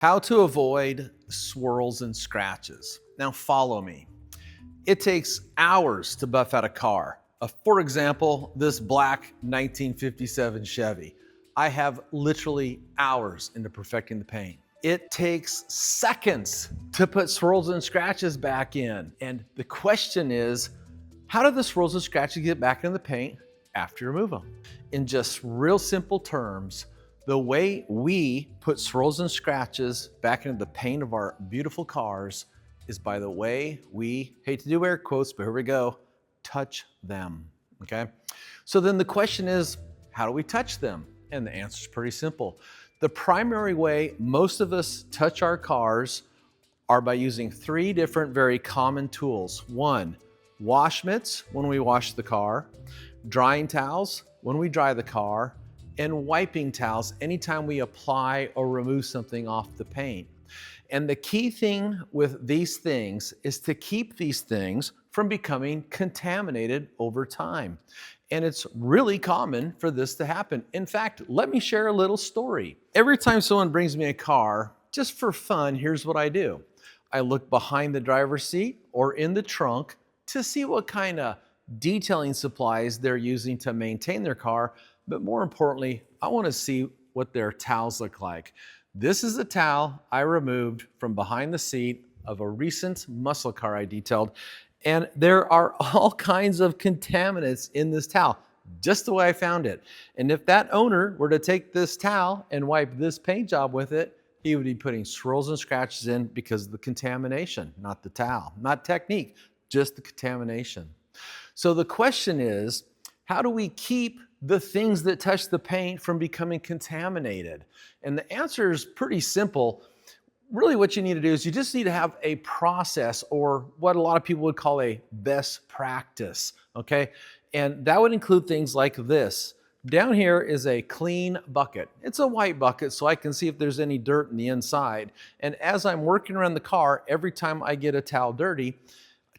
How to avoid swirls and scratches. Now follow me. It takes hours to buff out a car. For example, this black 1957 Chevy. I have literally hours into perfecting the paint. It takes seconds to put swirls and scratches back in. And the question is, how do the swirls and scratches get back in the paint after you remove them? In just real simple terms, the way we put swirls and scratches back into the paint of our beautiful cars is by the way we, hate to do air quotes, but here we go, touch them, okay? So then the question is, how do we touch them? And the answer is pretty simple. The primary way most of us touch our cars are by using three different very common tools. One, wash mitts when we wash the car, drying towels when we dry the car, and wiping towels anytime we apply or remove something off the paint. And the key thing with these things is to keep these things from becoming contaminated over time. And it's really common for this to happen. In fact, let me share a little story. Every time someone brings me a car, just for fun, here's what I do. I look behind the driver's seat or in the trunk to see what kind of detailing supplies they're using to maintain their car. But more importantly, I want to see what their towels look like. This is a towel I removed from behind the seat of a recent muscle car I detailed. And there are all kinds of contaminants in this towel, just the way I found it. And if that owner were to take this towel and wipe this paint job with it, he would be putting swirls and scratches in because of the contamination, not the towel, not technique, just the contamination. So the question is, how do we keep the things that touch the paint from becoming contaminated? And the answer is pretty simple. Really what you need to do is you just need to have a process, or what a lot of people would call a best practice, okay? And that would include things like this. Down here is a clean bucket. It's a white bucket, so I can see if there's any dirt in the inside. And as I'm working around the car, every time I get a towel dirty,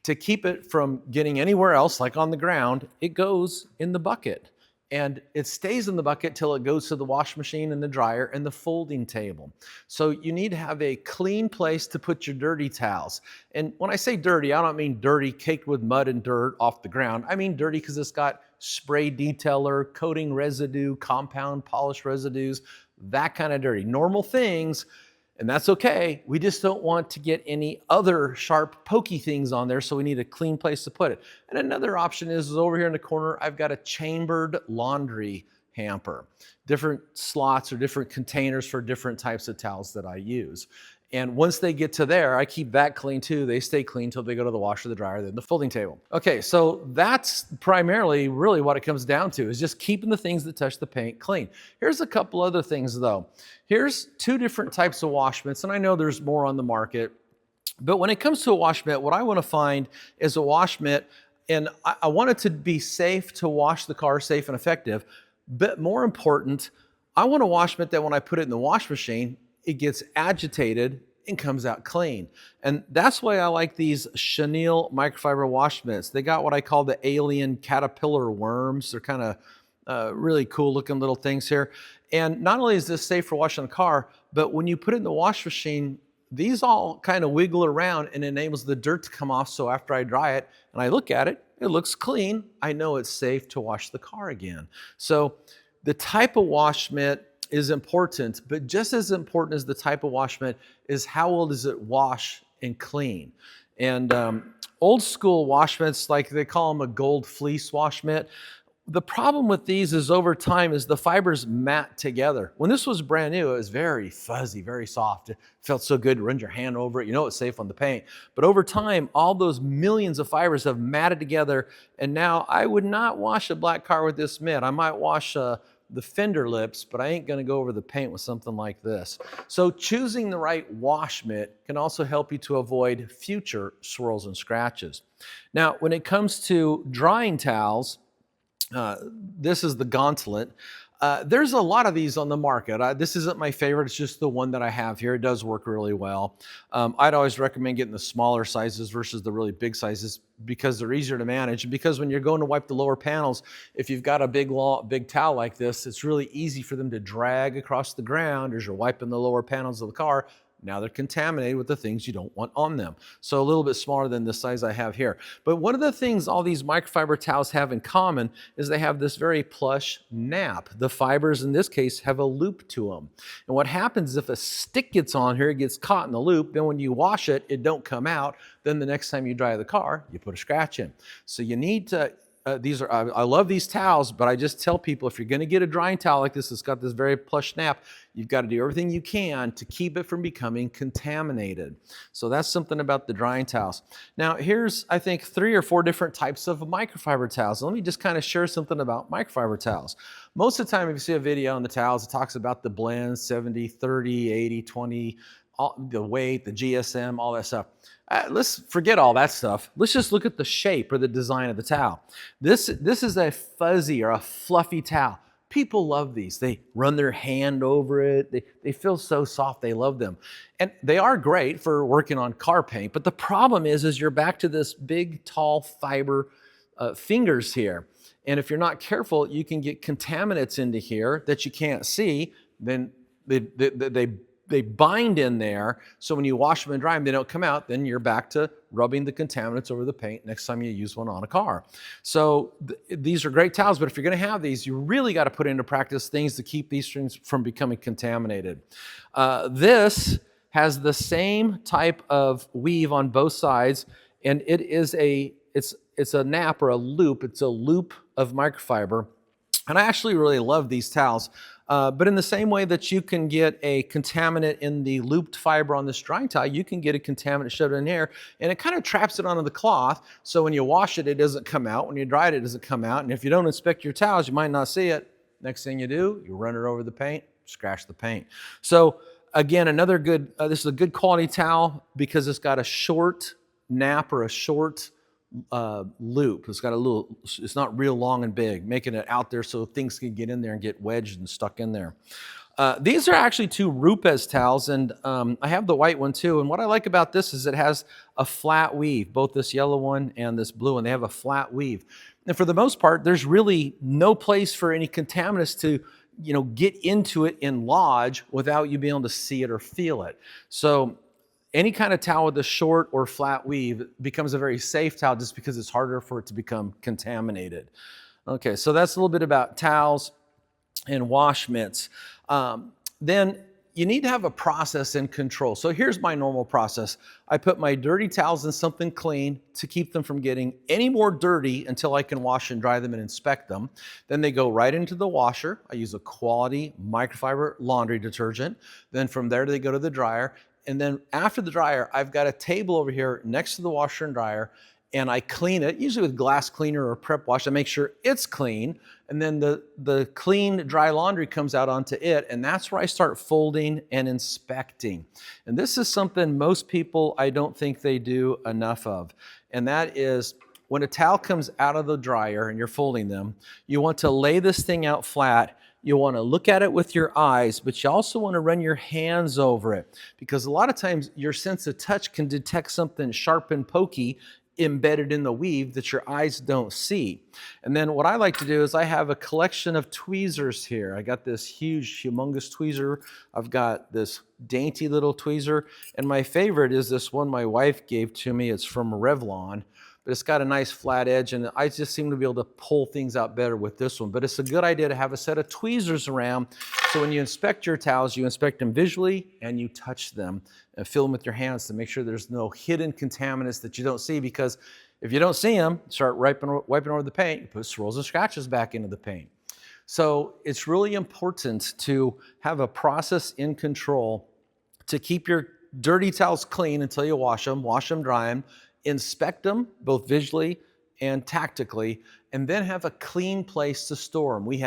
to keep it from getting anywhere else, like on the ground, it goes in the bucket. And it stays in the bucket till it goes to the wash machine and the dryer and the folding table. So you need to have a clean place to put your dirty towels. And when I say dirty, I don't mean dirty caked with mud and dirt off the ground. I mean dirty because it's got spray detailer, coating residue, compound polish residues, that kind of dirty. Normal things. And that's okay. We just don't want to get any other sharp, pokey things on there, so we need a clean place to put it. And another option is over here in the corner, I've got a chambered laundry hamper. Different slots or different containers for different types of towels that I use. And once they get to there, I keep that clean too. They stay clean until they go to the washer, the dryer, then the folding table. Okay, so that's primarily really what it comes down to, is just keeping the things that touch the paint clean. Here's a couple other things though. Here's two different types of wash mitts, and I know there's more on the market. But when it comes to a wash mitt, what I want to find is a wash mitt, and I want it to be safe to wash the car, safe and effective. But more important, I want a wash mitt that when I put it in the wash machine, it gets agitated and comes out clean. And that's why I like these chenille microfiber wash mitts. They got what I call the alien caterpillar worms. They're kind of really cool looking little things here. And not only is this safe for washing the car, but when you put it in the wash machine, these all kind of wiggle around and enables the dirt to come off. So after I dry it and I look at it, it looks clean. I know it's safe to wash the car again. So the type of wash mitt is important, but just as important as the type of wash mitt is how well does it wash and clean. And old school wash mitts, like they call them a gold fleece wash mitt, the problem with these is over time is the fibers mat together. When this was brand new, it was very fuzzy, very soft. It felt so good to run your hand over it. You know it's safe on the paint. But over time, all those millions of fibers have matted together, and now I would not wash a black car with this mitt. I might wash the fender lips, but I ain't gonna go over the paint with something like this. So choosing the right wash mitt can also help you to avoid future swirls and scratches. Now, when it comes to drying towels, this is the Gauntlet. There's a lot of these on the market. This isn't my favorite, it's just the one that I have here. It does work really well. I'd always recommend getting the smaller sizes versus the really big sizes because they're easier to manage. And because when you're going to wipe the lower panels, if you've got a big towel like this, it's really easy for them to drag across the ground as you're wiping the lower panels of the car. Now they're contaminated with the things you don't want on them. So a little bit smaller than the size I have here. But one of the things all these microfiber towels have in common is they have this very plush nap. The fibers in this case have a loop to them. And what happens if a stick gets on here, it gets caught in the loop, then when you wash it, it don't come out. Then the next time you dry the car, you put a scratch in. So you need to I love these towels, but I just tell people if you're going to get a drying towel like this, it's got this very plush nap, you've got to do everything you can to keep it from becoming contaminated. So that's something about the drying towels. Now here's, I think, 3 or 4 different types of microfiber towels. Let me just kind of share something about microfiber towels. Most of the time if you see a video on the towels, it talks about the blend, 70, 30, 80, 20, the weight, the GSM, all that stuff. Let's forget all that stuff. Let's just look at the shape or the design of the towel. This is a fuzzy or a fluffy towel. People love these. They run their hand over it. They feel so soft. They love them. And they are great for working on car paint. But the problem is you're back to this big, tall fiber fingers here. And if you're not careful, you can get contaminants into here that you can't see. Then they bind in there, so when you wash them and dry them, they don't come out. Then you're back to rubbing the contaminants over the paint next time you use one on a car. So these are great towels, but if you're going to have these, you really got to put into practice things to keep these things from becoming contaminated. This has the same type of weave on both sides, and it's a nap or a loop. It's a loop of microfiber. And I actually really love these towels. But in the same way that you can get a contaminant in the looped fiber on this drying towel, you can get a contaminant shoved in here, and it kind of traps it onto the cloth. So when you wash it, it doesn't come out. When you dry it, it doesn't come out. And if you don't inspect your towels, you might not see it. Next thing you do, you run it over the paint, scratch the paint. So again, another good, this is a good quality towel because it's got a short nap or a short loop. It's got a little, it's not real long and big, making it out there so things can get in there and get wedged and stuck in there. These are actually 2 Rupes towels, and I have the white one too. And what I like about this is it has a flat weave, both this yellow one and this blue one. They have a flat weave. And for the most part, there's really no place for any contaminants to get into it and lodge without you being able to see it or feel it. So any kind of towel with a short or flat weave becomes a very safe towel just because it's harder for it to become contaminated. Okay, so that's a little bit about towels and wash mitts. Then you need to have a process and control. So here's my normal process. I put my dirty towels in something clean to keep them from getting any more dirty until I can wash and dry them and inspect them. Then they go right into the washer. I use a quality microfiber laundry detergent. Then from there they go to the dryer. And then after the dryer, I've got a table over here next to the washer and dryer, and I clean it, usually with glass cleaner or prep wash. I make sure it's clean, and then the clean, dry laundry comes out onto it, and that's where I start folding and inspecting. And this is something most people, I don't think they do enough of, and that is when a towel comes out of the dryer and you're folding them, you want to lay this thing out flat. You want to look at it with your eyes, but you also want to run your hands over it because a lot of times your sense of touch can detect something sharp and pokey embedded in the weave that your eyes don't see. And then what I like to do is I have a collection of tweezers here. I got this huge, humongous tweezer. I've got this dainty little tweezer. And my favorite is this one my wife gave to me. It's from Revlon. But it's got a nice flat edge, and I just seem to be able to pull things out better with this one. But it's a good idea to have a set of tweezers around, so when you inspect your towels, you inspect them visually and you touch them and feel them with your hands to make sure there's no hidden contaminants that you don't see, because if you don't see them, start wiping over the paint, you put swirls and scratches back into the paint. So it's really important to have a process in control to keep your dirty towels clean until you wash them, dry them, inspect them both visually and tactically, and then have a clean place to store them. We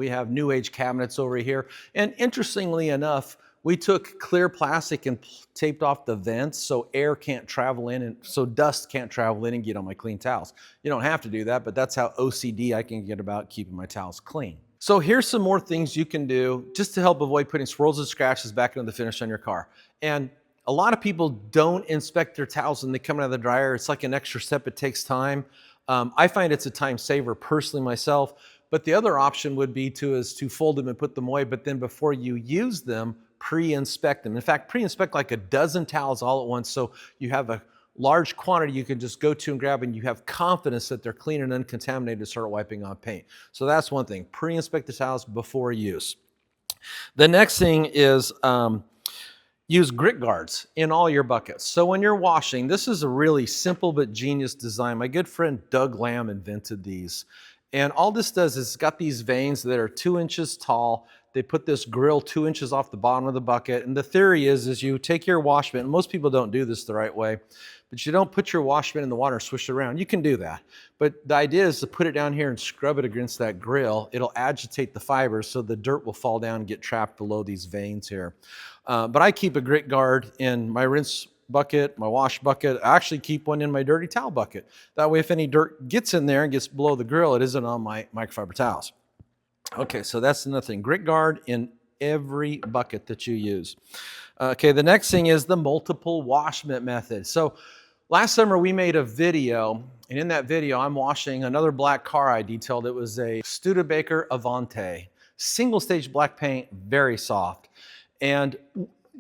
have new age cabinets over here, and interestingly enough, we took clear plastic and taped off the vents so air can't travel in and so dust can't travel in and get on my clean towels. You don't have to do that, but that's how OCD I can get about keeping my towels clean. So here's some more things you can do just to help avoid putting swirls and scratches back into the finish on your car. And a lot of people don't inspect their towels when they come out of the dryer. It's like an extra step. It takes time. I find it's a time saver personally myself, but the other option would be to fold them and put them away, but then before you use them, pre-inspect them. In fact, pre-inspect like a dozen towels all at once so you have a large quantity you can just go to and grab, and you have confidence that they're clean and uncontaminated to start wiping on paint. So that's one thing, pre-inspect the towels before use. The next thing is use grit guards in all your buckets. So when you're washing, this is a really simple but genius design. My good friend Doug Lamb invented these. And all this does is it's got these vanes that are 2 inches tall. They put this grill 2 inches off the bottom of the bucket. And the theory is you take your wash mitt, and most people don't do this the right way, but you don't put your wash mitt in the water and swish it around. You can do that. But the idea is to put it down here and scrub it against that grill. It'll agitate the fibers so the dirt will fall down and get trapped below these veins here. But I keep a grit guard in my rinse bucket, my wash bucket. I actually keep one in my dirty towel bucket. That way, if any dirt gets in there and gets below the grill, it isn't on my microfiber towels. Okay, so that's another thing. Grit guard in every bucket that you use. Okay, the next thing is the multiple wash mitt method. So last summer we made a video, and in that video I'm washing another black car I detailed. It was a Studebaker Avante, single stage black paint, very soft. And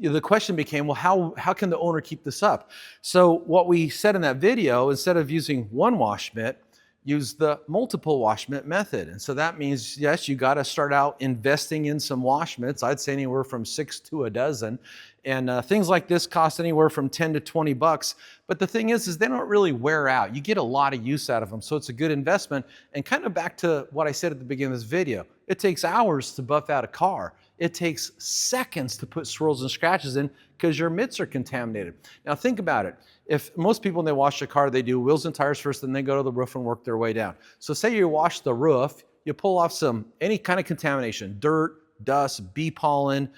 the question became, well, how can the owner keep this up? So what we said in that video, instead of using one wash mitt, use the multiple wash mitt method. And so that means, yes, you got to start out investing in some wash mitts. I'd say anywhere from 6 to a dozen. And things like this cost anywhere from 10 to 20 bucks. But the thing is they don't really wear out. You get a lot of use out of them. So it's a good investment. And kind of back to what I said at the beginning of this video, it takes hours to buff out a car. It takes seconds to put swirls and scratches in because your mitts are contaminated. Now think about it. If most people, when they wash a car, they do wheels and tires first, then they go to the roof and work their way down. So say you wash the roof, you pull off any kind of contamination, dirt, dust, bee pollen,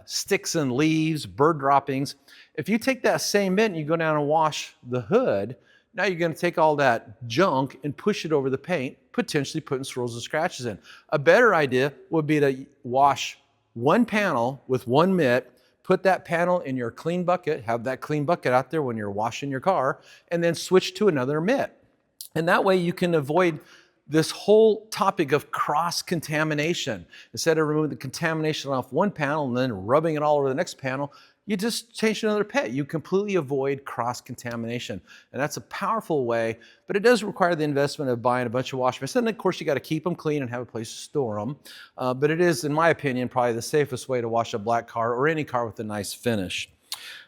sticks and leaves, bird droppings. If you take that same mitt and you go down and wash the hood, now you're going to take all that junk and push it over the paint, potentially putting swirls and scratches in. A better idea would be to wash one panel with one mitt, put that panel in your clean bucket, have that clean bucket out there when you're washing your car, and then switch to another mitt. And that way you can avoid this whole topic of cross-contamination. Instead of removing the contamination off one panel and then rubbing it all over the next panel, you just change to another pit. You completely avoid cross-contamination. And that's a powerful way, but it does require the investment of buying a bunch of wash mitts. And of course, you got to keep them clean and have a place to store them. But it is, in my opinion, probably the safest way to wash a black car or any car with a nice finish.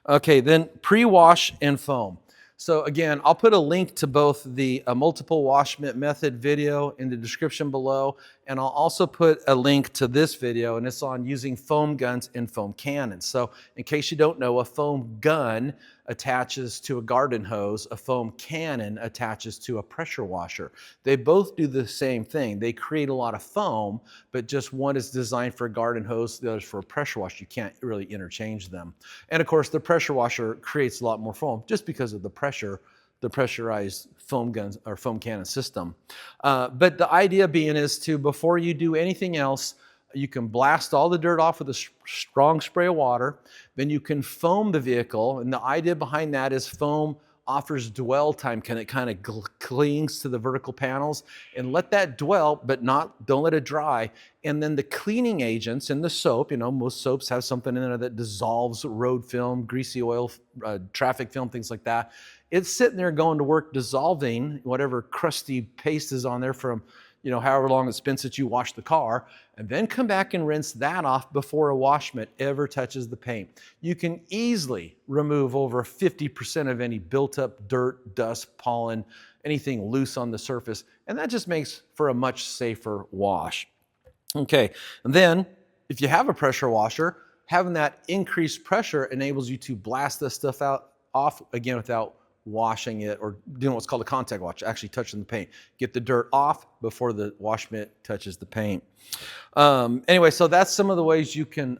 Okay, then pre-wash and foam. So again, I'll put a link to both the multiple wash mitt method video in the description below, and I'll also put a link to this video, and it's on using foam guns and foam cannons. So in case you don't know, a foam gun attaches to a garden hose, a foam cannon attaches to a pressure washer. They both do the same thing. They create a lot of foam, but just one is designed for a garden hose, the other is for a pressure washer. You can't really interchange them. And of course, the pressure washer creates a lot more foam just because of the pressurized foam guns or foam cannon system. But the idea being is to, before you do anything else, you can blast all the dirt off with a strong spray of water. Then you can foam the vehicle. And the idea behind that is foam offers dwell time. It kind of clings to the vertical panels, and let that dwell, but don't let it dry. And then the cleaning agents in the soap, most soaps have something in there that dissolves road film, greasy oil, traffic film, things like that. It's sitting there going to work, dissolving whatever crusty paste is on there from however long it's been since you washed the car, and then come back and rinse that off before a wash mitt ever touches the paint. You can easily remove over 50% of any built up dirt, dust, pollen, anything loose on the surface, and that just makes for a much safer wash. Okay, and then if you have a pressure washer, having that increased pressure enables you to blast this stuff off again without washing it or doing what's called a contact wash, actually touching the paint. Get the dirt off before the wash mitt touches the paint. Anyway, so that's some of the ways you can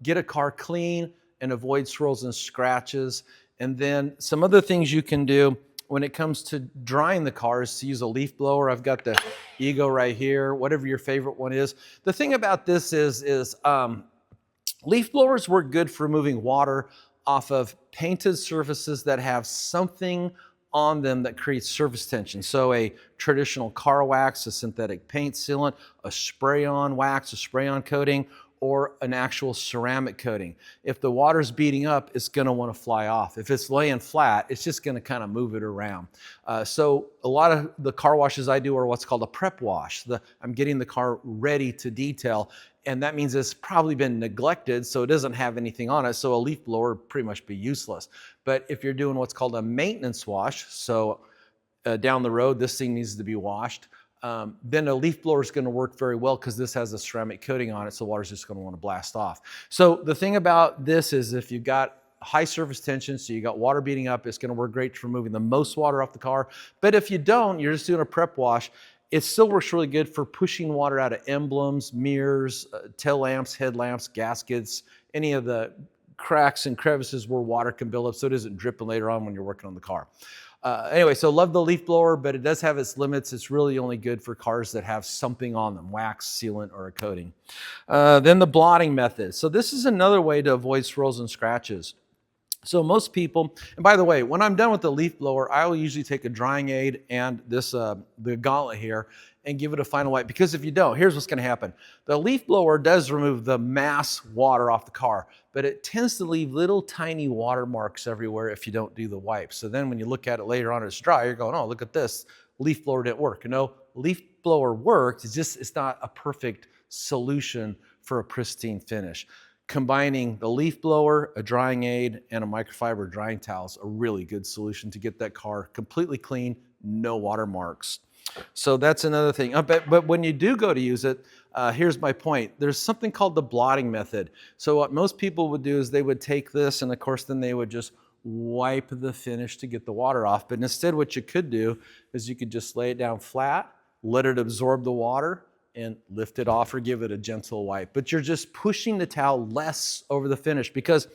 get a car clean and avoid swirls and scratches. And then some other things you can do when it comes to drying the car is to use a leaf blower. I've got the Ego right here, whatever your favorite one is. The thing about this is leaf blowers work good for removing water off of painted surfaces that have something on them that creates surface tension. So a traditional car wax, a synthetic paint sealant, a spray-on wax, a spray-on coating, or an actual ceramic coating. If the water's beating up, it's gonna wanna fly off. If it's laying flat, it's just gonna kind of move it around. So a lot of the car washes I do are what's called a prep wash. I'm getting the car ready to detail, and that means it's probably been neglected, so it doesn't have anything on it, so a leaf blower would pretty much be useless. But if you're doing what's called a maintenance wash, so down the road, this thing needs to be washed, then a leaf blower is going to work very well because this has a ceramic coating on it, so water's just going to want to blast off. So the thing about this is if you've got high surface tension, so you got water beating up, it's going to work great for removing the most water off the car. But if you don't, you're just doing a prep wash, it still works really good for pushing water out of emblems, mirrors, tail lamps, headlamps, gaskets, any of the cracks and crevices where water can build up so it isn't dripping later on when you're working on the car. Anyway, so love the leaf blower, but it does have its limits. It's really only good for cars that have something on them, wax, sealant, or a coating. Then the blotting method. So this is another way to avoid swirls and scratches. So most people, and by the way, when I'm done with the leaf blower, I will usually take a drying aid and this the gauntlet here and give it a final wipe, because if you don't, here's what's going to happen. The leaf blower does remove the mass water off the car, but it tends to leave little tiny water marks everywhere if you don't do the wipe. So then when you look at it later on, it's dry, you're going, oh, look at this, leaf blower didn't work. No, leaf blower worked, it's not a perfect solution for a pristine finish. Combining the leaf blower, a drying aid, and a microfiber drying towel is a really good solution to get that car completely clean, no water marks. So that's another thing. But when you do go to use it, here's my point. There's something called the blotting method. So what most people would do is they would take this, and of course then they would just wipe the finish to get the water off. But instead what you could do is you could just lay it down flat, let it absorb the water, and lift it off or give it a gentle wipe. But you're just pushing the towel less over the finish, because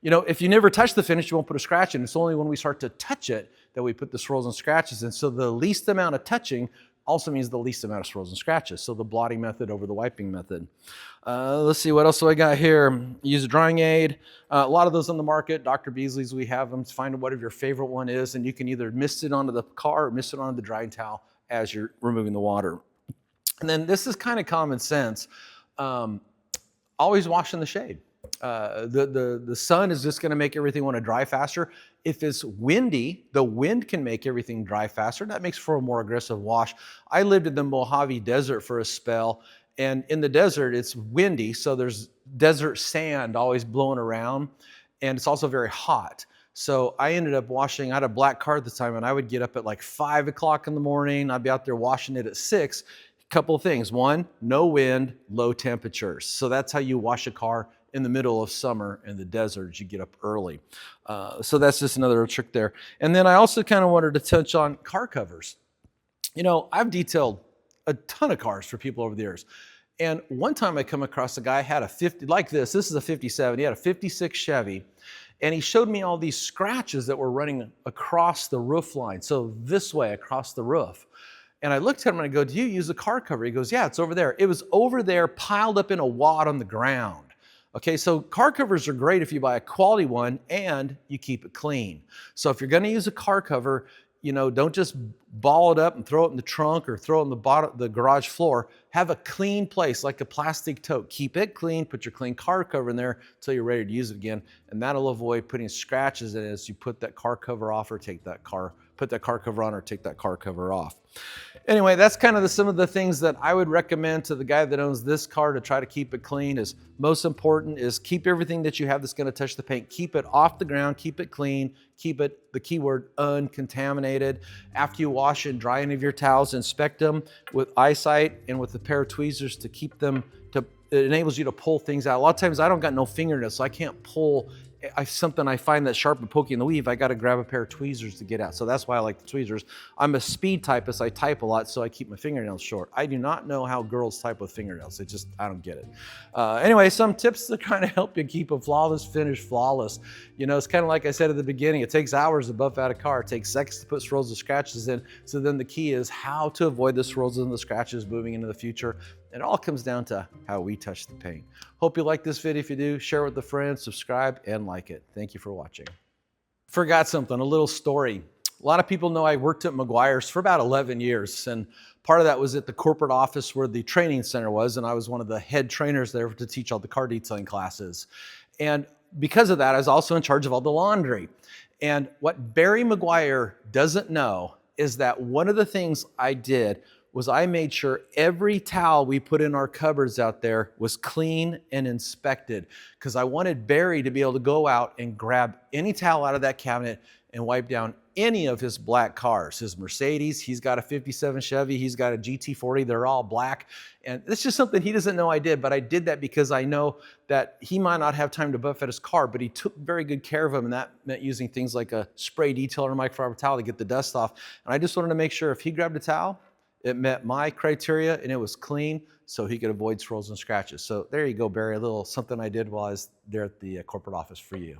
you know, if you never touch the finish, you won't put a scratch in. It's only when we start to touch it that we put the swirls and scratches in. So the least amount of touching also means the least amount of swirls and scratches. So the blotting method over the wiping method. Let's see, what else do I got here? Use a drying aid. A lot of those on the market, Dr. Beasley's, we have them. Find whatever your favorite one is, and you can either mist it onto the car or mist it onto the drying towel as you're removing the water. And then this is kind of common sense. Always wash in the shade. The sun is just going to make everything want to dry faster. If it's windy, the wind can make everything dry faster. That makes for a more aggressive wash. I lived in the Mojave Desert for a spell, and in the desert it's windy, so there's desert sand always blowing around, and it's also very hot. So I ended up washing, I had a black car at the time, and I would get up at like 5 o'clock in the morning. I'd be out there washing it at 6. Couple of things. One, no wind, low temperatures. So that's how you wash a car in the middle of summer in the desert. You get up early. So that's just another trick there. And then I also kind of wanted to touch on car covers. You know, I've detailed a ton of cars for people over the years. And one time I come across a guy had a 50, like this is a 57. He had a 56 Chevy. And he showed me all these scratches that were running across the roof line. So this way across the roof. And I looked at him and I go, do you use a car cover? He goes, yeah, it's over there. It was over there piled up in a wad on the ground. Okay, so car covers are great if you buy a quality one and you keep it clean. So if you're gonna use a car cover, you know, don't just ball it up and throw it in the trunk or throw it on the bottom, the garage floor. Have a clean place, like a plastic tote. Keep it clean, put your clean car cover in there until you're ready to use it again. And that'll avoid putting scratches in it as you put that car cover off or put that car cover on or take that car cover off. Anyway, that's kind of some of the things that I would recommend to the guy that owns this car to try to keep it clean. Is most important is keep everything that you have that's going to touch the paint. Keep it off the ground, keep it clean, keep it, the keyword, uncontaminated. After you wash and dry any of your towels, inspect them with eyesight and with a pair of tweezers to keep them, it enables you to pull things out. A lot of times I don't got no fingernails, so I can't pull something I find that's sharp and pokey in the weave. I got to grab a pair of tweezers to get out. So that's why I like the tweezers. I'm a speed typist. I type a lot, so I keep my fingernails short. I do not know how girls type with fingernails. I don't get it. Anyway, some tips to kind of help you keep a flawless finish flawless. You know, it's kind of like I said at the beginning, it takes hours to buff out a car. It takes seconds to put swirls and scratches in. So then the key is how to avoid the swirls and the scratches moving into the future. It all comes down to how we touch the paint. Hope you like this video. If you do, share it with a friend, subscribe, and like it. Thank you for watching. Forgot something, a little story. A lot of people know I worked at Meguiar's for about 11 years, and part of that was at the corporate office where the training center was, and I was one of the head trainers there to teach all the car detailing classes. And because of that, I was also in charge of all the laundry. And what Barry Meguiar doesn't know is that one of the things I did was I made sure every towel we put in our cupboards out there was clean and inspected, because I wanted Barry to be able to go out and grab any towel out of that cabinet and wipe down any of his black cars. His Mercedes, he's got a 57 Chevy, he's got a GT40, they're all black. And it's just something he doesn't know I did, but I did that because I know that he might not have time to buff at his car, but he took very good care of them, and that meant using things like a spray detailer or microfiber towel to get the dust off. And I just wanted to make sure if he grabbed a towel, it met my criteria and it was clean, so he could avoid swirls and scratches. So there you go, Barry, a little something I did while I was there at the corporate office for you.